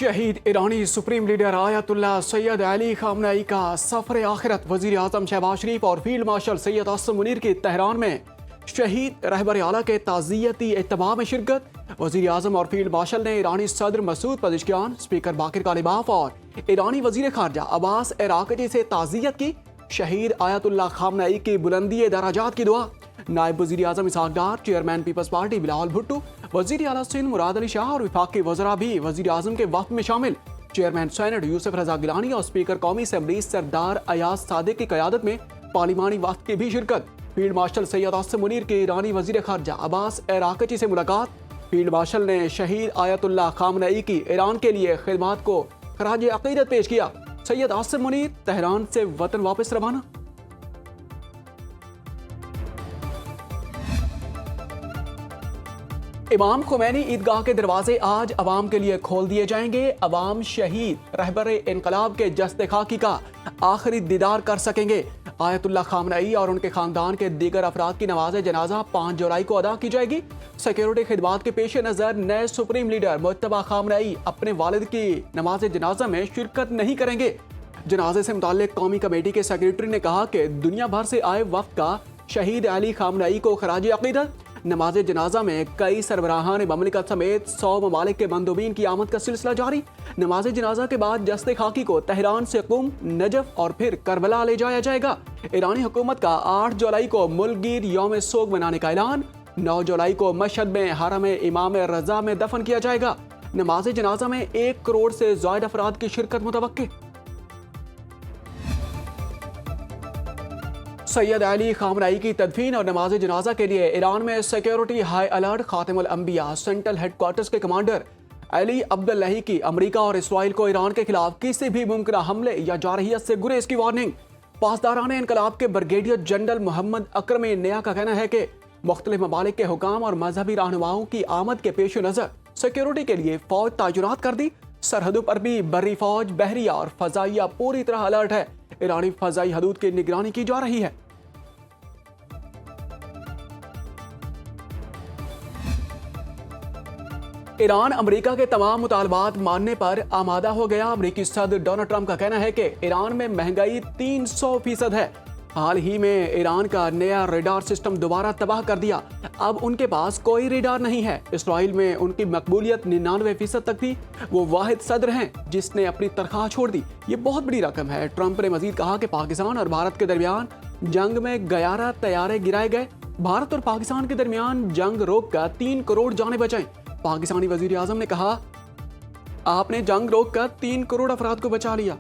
शहीद ईरानी supreme leader Ayatollah Sayyid Ali Khamenei का सफर आखिरत। वजीर आजम शहबाज शरीफ और फील्ड मार्शल सैयद आसिम मुनीर की तेहरान में शहीद रहबर आला के ताज़ियती इज्तिमा में शिरकत। वजीर आजम और फील्ड मार्शल ने ईरानी सदर मसूद पज़ेश्कियान, स्पीकर बाकिर कालिबाफ और ईरानी वजीर खारजा अब्बास अराक़ची से ताज़ियत की। शहीद आयतुल्ला खामनेई की बुलंदी दराजात की दुआ। नायब वजीर आजम इसहाक डार, चेयरमैन पीपल्स पार्टी बिलावल भुट्टो, वजीर आला सिंध मुराद अली शाह और विफाक के वज़रा भी वजीर आजम के वक्त में शामिल। चेयरमैन सेनेट यूसुफ रजा गिलानी और स्पीकर कौमी असम्बली सरदार अयाज सादिक की क़यादत में पार्लिमानी वक्त की भी शिरकत। फील्ड मार्शल सैयद आसिम मुनीर के ईरानी वजीर खारजा अब्बास अराक़ची से मुलाकात। फील्ड मार्शल ने शहीद आयतुल्ला खामनेई की ईरान के लिए खिदमात को खराज अक़ीदत पेश किया। सैयद आसिम मुनीर तेहरान से वतन वापस रवाना। इमाम खुमैनी ईदगाह के दरवाजे आज अवाम के लिए खोल दिए जाएंगे। अवाम शहीद रहबर इनकलाब के जस्ते खाकी का आखिरी दीदार कर सकेंगे। आयतुल्ला खामनेई और उनके खानदान के दीगर अफराद की नमाज जनाजा 5 जुलाई को अदा की जाएगी। सिक्योरिटी खिदमात के पेश नज़र नए सुप्रीम लीडर मुज्तबा खामनेई अपने वालिद की नमाज जनाजा में शिरकत नहीं करेंगे। जनाजे से मुताल्लिक कौमी कमेटी के सेक्रेटरी ने कहा कि दुनिया भर से आए वक्त का शहीद अली खामनेई को खराज अक़ीदत। नमाज जनाजा में कई सरबराहान ममलिकत समेत 100 ममालिक के मंदूबीन की आमद का सिलसिला जारी। नमाज जनाजा के बाद जस्ते खाकी को तेहरान से कुम, नजफ और फिर करबला ले जाया जाएगा। ईरानी हुकूमत का 8 जुलाई को मुल्कगीर यौम सोग मनाने का ऐलान। 9 जुलाई को मशहद में हरम इमाम रजा में दफन किया जाएगा। नमाज जनाजा में 1 करोड़ से ज़ायद अफराद की शिरकत मुतवक्के। सैयद अली खामनेई की तदफीन और नमाज जनाजा के लिए ईरान में security high alert. Khatamul Anbiya central headquarters के कमांडर अली अब्दुल्लाही की अमेरिका और इसराइल को ईरान के खिलाफ किसी भी मुमकिन हमले या जारहियत से गुरेज की वार्निंग। पासदारान इनकलाब के ब्रिगेडियर जनरल मोहम्मद अकरम नया का कहना है कि मुख्तलिफ ममालिक के हुकाम और मजहबी रहनुमाओं की आमद के पेश नज़र सिक्योरिटी के लिए फौज तायुनात कर दी। सरहदों पर भी बर्री फौज, बहरिया और फजाइया पूरी तरह अलर्ट है। ईरानी फजाई हदूद की निगरानी की जा रही है। ईरान अमेरिका के तमाम मुतालबात मानने पर आमादा हो गया। अमेरिकी सदर डोनाल्ड ट्रंप का कहना है कि ईरान में महंगाई 300% है। हाल ही में ईरान का नया रेडार सिस्टम दोबारा तबाह कर दिया। अब उनके पास कोई रेडार नहीं है। इसराइल में उनकी मकबूलियत 99% तक थी। वो वाहिद सदर हैं जिसने अपनी तनख्वाह छोड़ दी। ये बहुत बड़ी रकम है। ट्रंप ने मजीद कहा कि पाकिस्तान और भारत के दरमियान जंग में 11 तैयारे गिराए गए। भारत और पाकिस्तान के दरमियान जंग रोक कर 3 करोड़ जाने बचाएं। पाकिस्तानी वजीर आजम ने कहा, आपने जंग रोक कर 3 करोड़ अफराद को बचा लिया।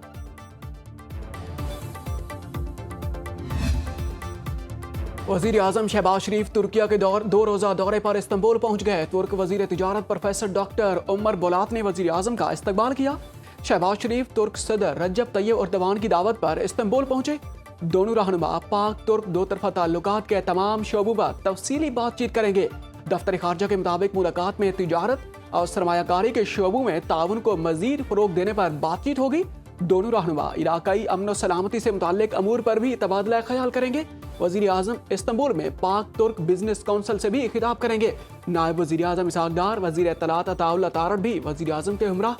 वजीर आजम शहबाज शरीफ तुर्किया के 2 रोज़ा दौरे पर इस्तांबुल पहुंच गए। तुर्क वजीर तिजारत प्रोफेसर डॉक्टर उमर बोलात ने वजीर आजम का इस्तकबाल किया। शहबाज शरीफ तुर्क सदर रजब तैयब एर्दोगान की दावत पर इस्तांबुल पहुंचे। दोनों रहनुमा पाक तुर्क 2 तरफा ताल्लुकात के तमाम शोबों पर तफसीली बातचीत करेंगे। दफ्तर खारजा के मुताबिक मुलाकात में तिजारत और सरमायाकारी के शोबों में ताउन को मजीद फरोग देने पर बातचीत होगी। दोनों रहनुमा इलाकाई अमन और सलामती से मुताल्लिक अमूर पर भी तबादला ख्याल करेंगे। वजीर आजम इस्तांबुल में पाक तुर्क बिजनेस काउंसिल से भी खिताब करेंगे। नायब वजीर आजम इसहाक डार, वजीर इत्तलात अताउल्ला तारड़ भी वजीर आजम के हमरा।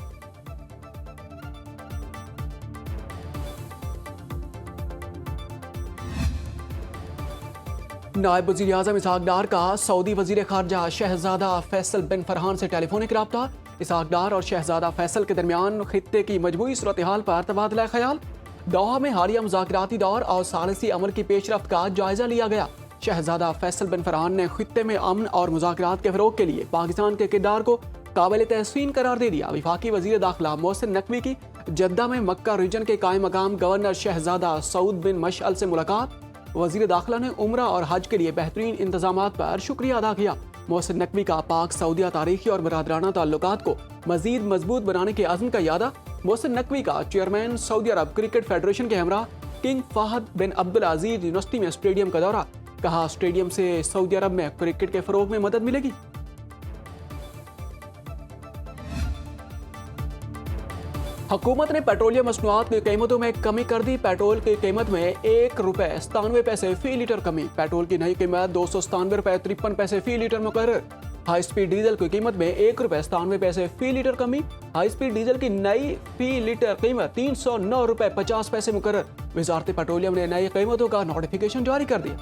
नायब वजीर आजम इसहाक डार का सऊदी वजीर खारजा शहजादा फैसल बिन फरहान से टेलीफोनिक रब्ता। इसहाक डार और शहजादा फैसल के दरमियान खित्ते की मजमूई सूरत हाल पर तबादला ख्याल। दोहा में हालिया मुज़ाकराती दौर और सालिसी अमल की पेशरफ्त का जायजा लिया गया। शहजादा फैसल बिन फरहान ने खित्ते में अमन और मुज़ाकरात के फरोग के लिए पाकिस्तान के किरदार को काबिल तहसीन करार दे दिया। विफाकी वजीर दाखिला मोहसिन नकवी की जद्दा में मक्का रीजन के कायम मकाम गवर्नर शहजादा सऊद बिन मशअल से मुलाकात। वजीर दाखिला ने उम्रा और हज के लिए बेहतरीन इंतजामात पर शुक्रिया अदा किया। मोहसिन नकवी का पाक सऊदिया तारीखी और बरादराना ताल्लुकात को मजीद मजबूत बनाने के अज़्म का यादा। मोहसिन नकवी का चेयरमैन सऊदी अरब क्रिकेट फेडरेशन के हमरा किंग फाहद बिन अब्दुल अजीज यूनिवर्सिटी में स्टेडियम का दौरा। कहा, स्टेडियम से सऊदी अरब में क्रिकेट के फरोग में मदद मिलेगी। हुकूमत ने पेट्रोलियम मसनूआत की कीमतों में कमी कर दी। पेट्रोल की कीमत में ₹1.97 फी लीटर कमी। पेट्रोल की नई कीमत ₹297.53 फी लीटर मुकर्रर। हाई स्पीड डीजल की कीमत में ₹1.97 फी लीटर कमी। हाई स्पीड डीजल की नई फी लीटर कीमत ₹309.50 मुकर्रर। वजारत पेट्रोलियम ने नई कीमतों का नोटिफिकेशन जारी कर दिया।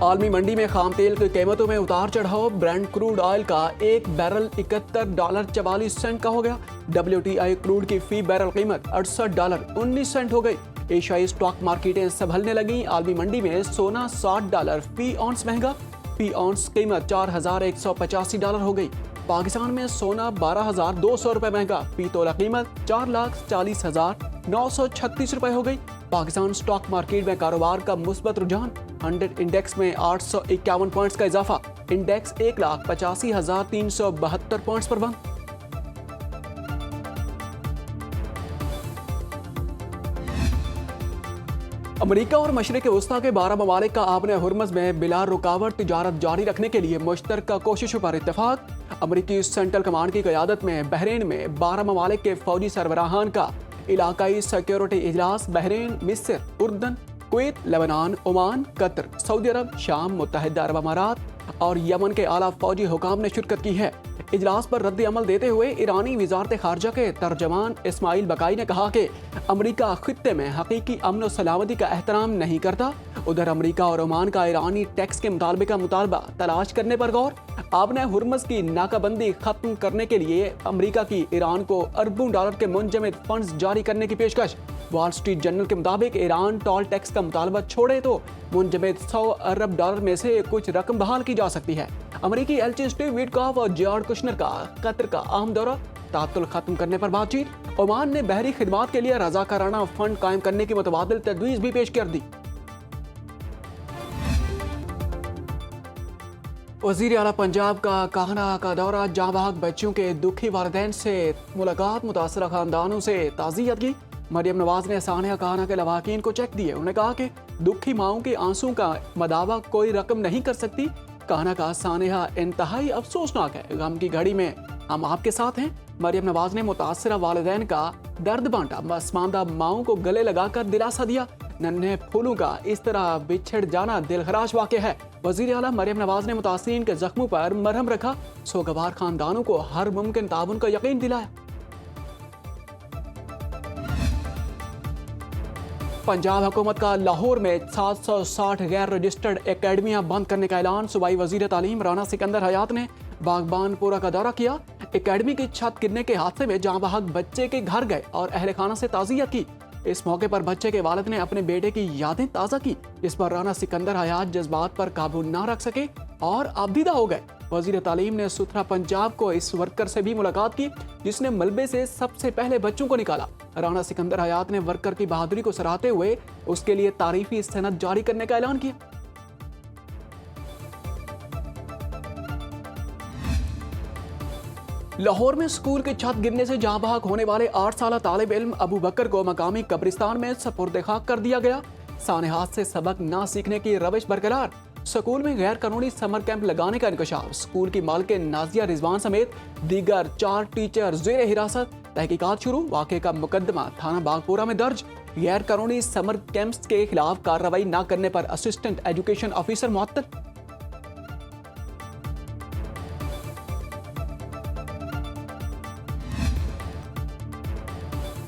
आलमी मंडी में खाम तेल की कीमतों में उतार चढ़ाव। ब्रेंट क्रूड ऑयल का एक बैरल $71.44 का हो गया। WTI क्रूड की फी बैरल कीमत $68.19 हो गई। एशियाई स्टॉक मार्केटें संभलने लगी। आलमी मंडी में सोना $60 फी ऑन्स महंगा। फी ऑन्स कीमत $4185 हो गई। पाकिस्तान में सोना ₹12,200 महंगा। फी तोला कीमत ₹4,40,936 हो गई। पाकिस्तान स्टॉक मार्केट में कारोबार का मुस्बत रुझान। 100 इंडेक्स में 851 पॉइंट्स का इजाफा। इंडेक्स 1,85,372 पॉइंट्स पर बंद। अमेरिका और मशरिक वस्ता के 12 ममालिक का आपने हुर्मुज़ में बिला रुकावट तिजारत जारी रखने के लिए मुश्तरका कोशिशों पर इत्तेफाक। अमेरिकी सेंट्रल कमांड की क़यादत में बहरीन में 12 ममालिक के फौजी सरबराहान का इलाकाई सिक्योरिटी इजलास बहरीन, मिस्र, उर्दन, Kuwait, Lebanon, Oman, Qatar, Saudi Arabia, शाम, मुत्तहिदा अरब अमारात और यमन के आला फौजी हुकाम ने शिरकत की है। इजलास पर रद्द अमल देते हुए ईरानी वजारत खारजा के तर्जमान इस्माइल बकाई ने कहा कि अमरीका खित्ते में हकीकी अमन और सलामती का एहतराम नहीं करता। उधर अमरीका और ओमान का ईरानी टैक्स के मुतालबे का मुतालबा तलाश करने पर गौर। आपने हुर्मुज़ की नाकाबंदी खत्म करने के लिए अमरीका की ईरान को अरबों डॉलर के मुंजमद फंड्स जारी करने की पेशकश। वॉल स्ट्रीट जर्नल के मुताबिक ईरान टोल टैक्स का मुतालबा छोड़े तो मुंजमद $100 अरब में से कुछ रकम बहाल की जा सकती है। अमरीकी एलची स्टीव विटकॉफ और जॉर्ज कुशनर का कतर का अहम दौरा। तातुल खत्म करने पर बातचीत। ओमान ने बहरी खिदमात के लिए रजाकाराना फंड कायम करने की मुतबादिल तजवीज़ भी पेश कर दी। वज़ीर आला पंजाब का काहना का दौरा। जाँ बहक बच्चों के दुखी वालिदैन से मुलाकात। मुतासरा खानदानों से ताज़ियत की। मरियम नवाज ने सानिया काहना के लवाकिन को चेक दिए। उन्होंने कहा कि दुखी माओं के आंसू का मदावा कोई रकम नहीं कर सकती। काहना का सानिया इंतहाई अफसोसनाक है। गम की घड़ी में हम आपके साथ हैं। मरियम नवाज ने मुतासरा वालिदैन का दर्द बांटा। मसमानदा माओं को गले लगाकर दिलासा दिया। नन्हे फूलों का इस तरह बिछड़ जाना दिलखराश वाक़या है। वज़ीर आला मरियम नवाज ने मुतासिरीन के जख्मों पर मरहम रखा। सोगवार खानदानों को हर मुमकिन ताउन का यकीन दिलाया। पंजाब हुकूमत का लाहौर में 760 गैर रजिस्टर्ड एकेडमियां बंद करने का ऐलान। सूबाई वज़ीर तालीम राना सिकंदर हयात ने बागबानपुरा का दौरा किया। एकेडमी की छत गिरने के हादसे में जाँ बहक बच्चे के घर गए और अहल खाना से ताज़ियत की। इस मौके पर बच्चे के वालिद ने अपने बेटे की यादें ताज़ा की, जिस पर राना सिकंदर हयात जज्बात पर काबू ना रख सके और आबदीदा हो गए। वज़ीर तालीम ने सुथरा पंजाब को इस वर्कर से भी मुलाकात की जिसने मलबे से सबसे पहले बच्चों को निकाला। राना सिकंदर हयात ने वर्कर की बहादुरी को सराहते हुए उसके लिए तारीफी सनद जारी करने का ऐलान किया। लाहौर में स्कूल की छत गिरने से जाँ बहक होने वाले 8 साला तालिब इल्म अबू बकर को मकामी कब्रिस्तान में सपुर्द खाक कर दिया गया। सानेहात से सबक ना सीखने की रविश बरकरार। स्कूल में गैर कानूनी समर कैंप लगाने का इंकशाफ। स्कूल की मालकिन नाजिया रिजवान समेत दीगर 4 टीचर जेर हिरासत। तहकीकात शुरू। वाक़े का मुकदमा थाना बागपुरा में दर्ज। गैर कानूनी समर कैंप्स के खिलाफ कार्रवाई न करने पर असिस्टेंट एजुकेशन ऑफिसर मुअत्तल।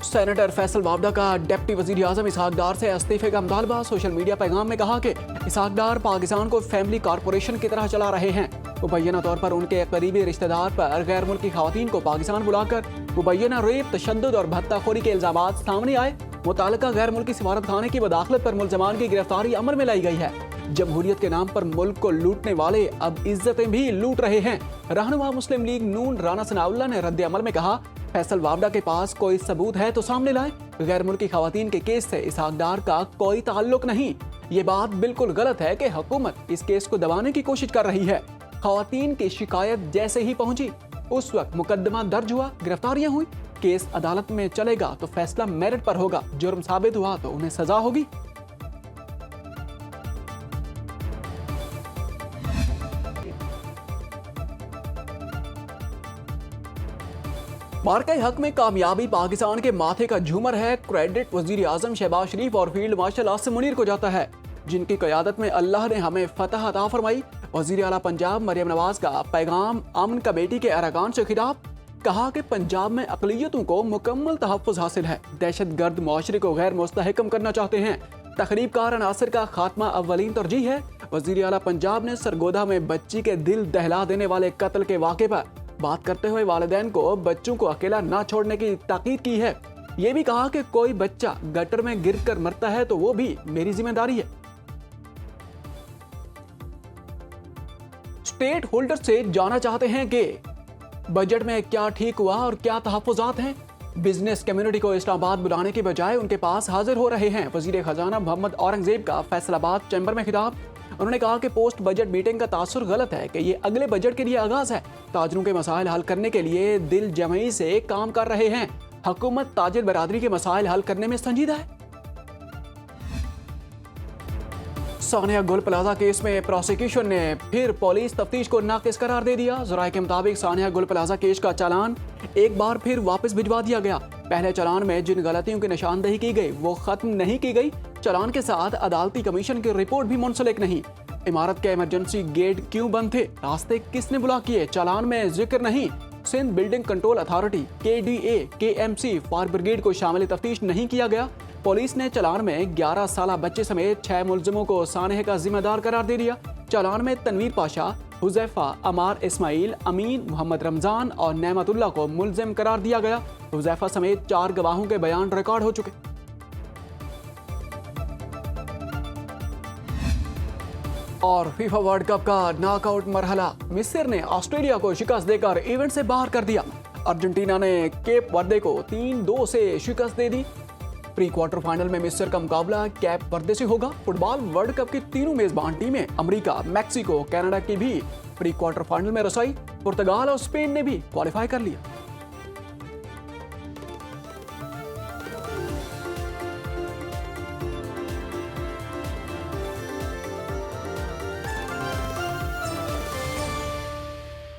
सेनेटर फैसल वावडा का डिप्टी वजीर आजम इसहाक डार से इस्तीफे का मुतालबा। सोशल मीडिया पैगाम में कहा कि इसहाक डार पाकिस्तान को फैमिली कॉरपोरेशन की तरह चला रहे हैं। मुबैना तौर पर उनके करीबी रिश्तेदार पर गैर मुल्की खवातीन को पाकिस्तान बुलाकर मुबैना रेप, तशद्दुद और भत्ताखोरी के इल्जामात सामने आए। मुताल्लिका गैर मुल्की सिफारत खाने की बदाखलत पर मुल्ज़मान की गिरफ्तारी अमल में लाई गई है। जमहूरियत के नाम पर मुल्क को लूटने वाले अब इज्जतें भी लूट रहे हैं। रहनुमा मुस्लिम लीग नून राना सनाउल्लाह ने रद्द अमल में कहा, फैसल वावडा के पास कोई सबूत है तो सामने लाए। गैर मुल्की खवातीन के केस से इसहाक डार का कोई ताल्लुक नहीं। ये बात बिल्कुल गलत है कि हुकूमत इस केस को दबाने की कोशिश कर रही है। खवातीन की शिकायत जैसे ही पहुंची उस वक्त मुकदमा दर्ज हुआ, गिरफ्तारियां हुई। केस अदालत में चलेगा तो फैसला मेरिट पर होगा। जुर्म साबित हुआ तो उन्हें सजा होगी। मार्का हक में कामयाबी पाकिस्तान के माथे का झूमर है। क्रेडिट वजीर आजम शहबाज शरीफ और फील्ड मार्शल आसिम मुनीर को जाता है, जिनकी क़यादत में अल्लाह ने हमें फतह अता फरमाई। वजीर आला पंजाब मरियम नवाज का पैगाम अमन कमेटी के अरकान से खिताब, कहा कि पंजाब में अक़लियतों को मुकम्मल तहफ़्फ़ुज़ हासिल है, दहशत गर्द मुआशरे को गैर मुस्तहकम करना चाहते हैं, तखरीबकार अनासर का खात्मा अव्वलीन तरजीह है। वजीर आला पंजाब ने सरगोधा में बच्ची के दिल दहला देने वाले कत्ल के वाक़े पर बात करते हुए वालिदैन को बच्चों को अकेला न छोड़ने की ताकीद की है। ये भी कहा कि कोई बच्चा गटर में गिर कर मरता है तो वो भी मेरी जिम्मेदारी है। स्टेट होल्डर से जाना चाहते हैं कि बजट में क्या ठीक हुआ और क्या तहफ़्फ़ुज़ात हैं। बिजनेस कम्युनिटी को इस्लामाबाद बुलाने के बजाय उनके पास हाजिर हो रहे हैं। वजीर खजाना मोहम्मद औरंगजेब का फैसलाबाद चैम्बर में खिताब, उन्होंने कहा कि पोस्ट बजट मीटिंग का तासुर गलत है कि ये अगले बजट के लिए आगाज है। ताजरों के मसाइल हल करने के लिए दिल जमई से काम कर रहे हैं। हुकूमत ताजिर बरादरी के मसाइल हल करने में संजीदा है। सानिया गुल प्लाजा केस में प्रोसिक्यूशन ने फिर पुलिस तफ्तीश को नाकिस करार दे दिया। ज़राए के मुताबिक सानिया गुल प्लाजा केस का चालान एक बार फिर वापस भिजवा दिया गया। पहले चालान में जिन गलतियों की निशानदेही की गई वो खत्म नहीं की गई। चालान के साथ अदालती कमीशन की रिपोर्ट भी मुंसलिक नहीं। इमारत के इमरजेंसी गेट क्यों बंद थे, रास्ते किसने ब्लॉक किए, चालान में जिक्र नहीं। Sindh building control authority KDA KMC fire brigade को शामिल तफ्तीश नहीं किया गया। पुलिस ने चालान में 11 साला बच्चे समेत 6 मुलजिमों को सानहे का जिम्मेदार करार दे दिया। चालान में तनवीर पाशा, हुजैफा, अमार इस्माइल, अमीन, मोहम्मद रमजान और नेमतुल्लाह को मुलजिम करार दिया गया। हुजैफा समेत 4 गवाहों के बयान रिकॉर्ड हो चुके। और फीफा वर्ल्ड कप का नॉकआउट मरहला, मिस्र ने ऑस्ट्रेलिया को शिकस्त देकर इवेंट से बाहर कर दिया। अर्जेंटीना ने केप वर्दे को 3-2 से शिकस्त दे दी। प्री क्वार्टर फाइनल में मिस्र का मुकाबला केप वर्दे से होगा। फुटबॉल वर्ल्ड कप की तीनों मेजबान टीमें अमेरिका, मैक्सिको, कनाडा की भी प्री क्वार्टर फाइनल में रसाई। पुर्तगाल और स्पेन ने भी क्वालिफाई कर लिया।